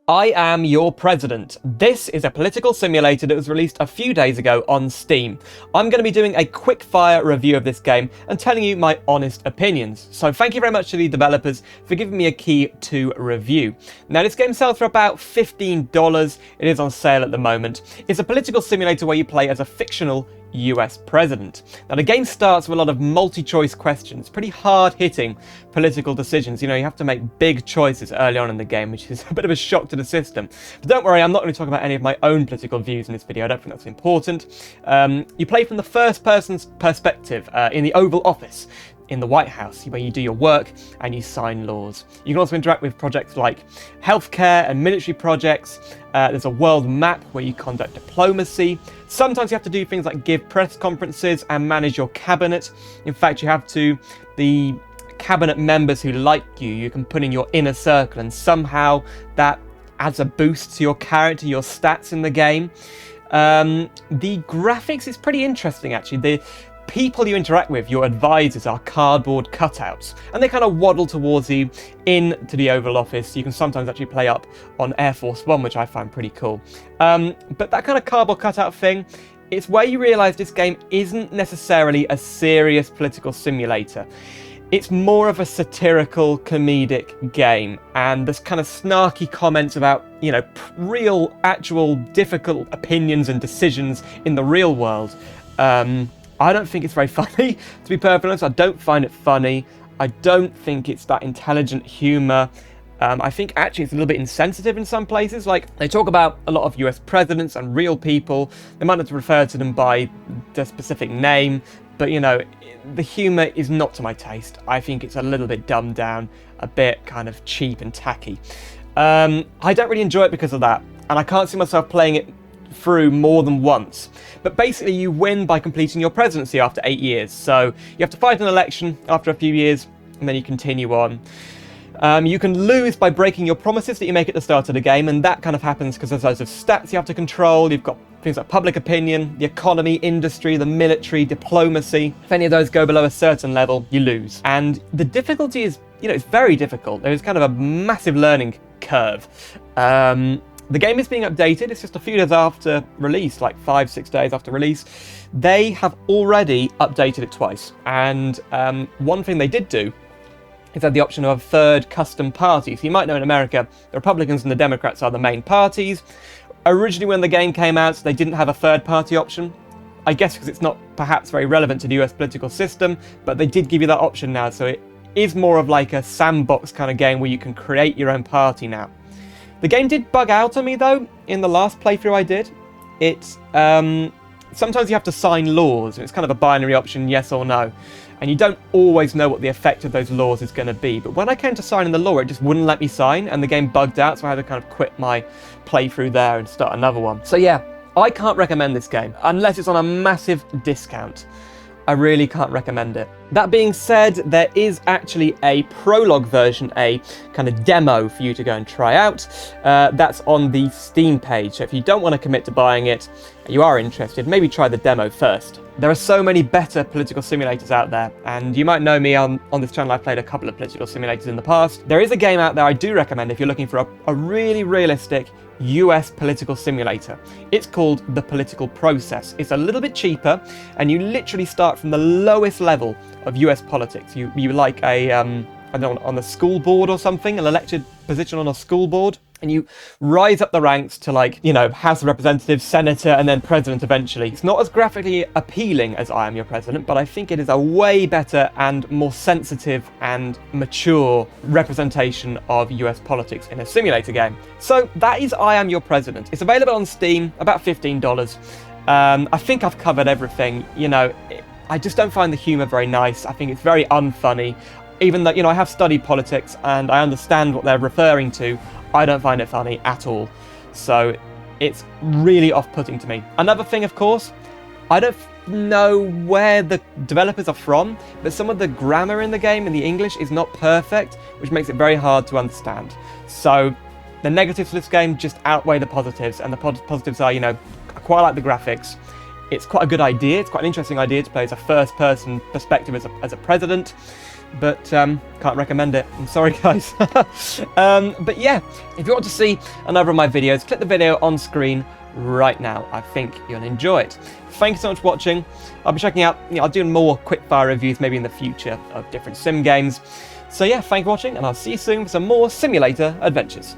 I Am Your President. This is a political simulator that was released a few days ago on Steam. I'm going to be doing a quick-fire review of this game and telling you my honest opinions. So thank you very much to the developers for giving me a key to review. Now this game sells for about $15. It is on sale at the moment. It's a political simulator where you play as a fictional US president. Now the game starts with a lot of multi-choice questions, pretty hard-hitting political decisions. You know, you have to make big choices early on in the game, which is a bit of a shock to the system. But don't worry, I'm not going to talk about any of my own political views in this video. I don't think that's important. You play from the first person's perspective in the Oval Office in the White House, where you do your work and you sign laws. You can also interact with projects like healthcare and military projects. There's a world map where you conduct diplomacy. Sometimes you have to do things like give press conferences and manage your cabinet. In fact, you have to, the cabinet members who like you can put in your inner circle, and somehow that adds a boost to your character, your stats in the game. The graphics is pretty interesting, actually. The people you interact with, your advisors, are cardboard cutouts, and they kind of waddle towards you into the Oval Office. You can sometimes actually play up on Air Force One, which I find pretty cool. But that kind of cardboard cutout thing, it's where you realise this game isn't necessarily a serious political simulator. It's more of a satirical, comedic game, and there's kind of snarky comments about, you know, real, actual, difficult opinions and decisions in the real world. I don't think it's very funny, to be perfectly honest. I don't find it funny. I don't think it's that intelligent humour. I think actually it's a little bit insensitive in some places. Like, they talk about a lot of US presidents and real people. They might not refer to them by their specific name, but, you know, the humour is not to my taste. I think it's a little bit dumbed down, a bit kind of cheap and tacky. I don't really enjoy it because of that, and I can't see myself playing it through more than once. But basically you win by completing your presidency after 8 years. So you have to fight an election after a few years, and then you continue on. You can lose by breaking your promises that you make at the start of the game, and that kind of happens because there's loads of stats you have to control. You've got things like public opinion, the economy, industry, the military, diplomacy. If any of those go below a certain level, you lose. And the difficulty is, you know, it's very difficult. There's kind of a massive learning curve. The game is being updated. It's just a few days after release, like 5-6 days after release. They have already updated it twice. And one thing they did do is add the option of a third custom party. So you might know in America, the Republicans and the Democrats are the main parties. Originally when the game came out, they didn't have a third party option. I guess because it's not perhaps very relevant to the US political system, but they did give you that option now. So it is more of like a sandbox kind of game where you can create your own party now. The game did bug out on me though, in the last playthrough I did. It's, sometimes you have to sign laws, and it's kind of a binary option, yes or no. And you don't always know what the effect of those laws is going to be. But when I came to signing the law, it just wouldn't let me sign, and the game bugged out, so I had to kind of quit my playthrough there and start another one. So yeah, I can't recommend this game, unless it's on a massive discount. I really can't recommend it. That being said, there is actually a prologue version, a kind of demo for you to go and try out. That's on the Steam page. So if you don't want to commit to buying it, you are interested, maybe try the demo first. There are so many better political simulators out there, and you might know me on this channel. I've played a couple of political simulators in the past. There is a game out there I do recommend if you're looking for a really realistic US political simulator. It's called The Political Process. It's a little bit cheaper, and you literally start from the lowest level of US politics. You like a, I don't know, on the school board or something, an elected position on a school board, and you rise up the ranks to, like, you know, House of Representatives, Senator, and then President eventually. It's not as graphically appealing as I Am Your President, but I think it is a way better and more sensitive and mature representation of US politics in a simulator game. So that is I Am Your President. It's available on Steam, about $15. I think I've covered everything. You know, I just don't find the humour very nice. I think it's very unfunny. Even though, you know, I have studied politics and I understand what they're referring to, I don't find it funny at all. So it's really off-putting to me. Another thing, of course, I don't know where the developers are from, but some of the grammar in the game, in the English, is not perfect, which makes it very hard to understand. So the negatives of this game just outweigh the positives, and the positives are, you know, I quite like the graphics. It's quite a good idea. It's quite an interesting idea to play as a first-person perspective as a president. but can't recommend it. I'm sorry, guys. But yeah, if you want to see another of my videos, click the video on screen right now. I think you'll enjoy it. Thank you so much for watching. I'll be checking out, I'll do more quickfire reviews maybe in the future of different sim games. So yeah, thank you for watching, and I'll see you soon for some more simulator adventures.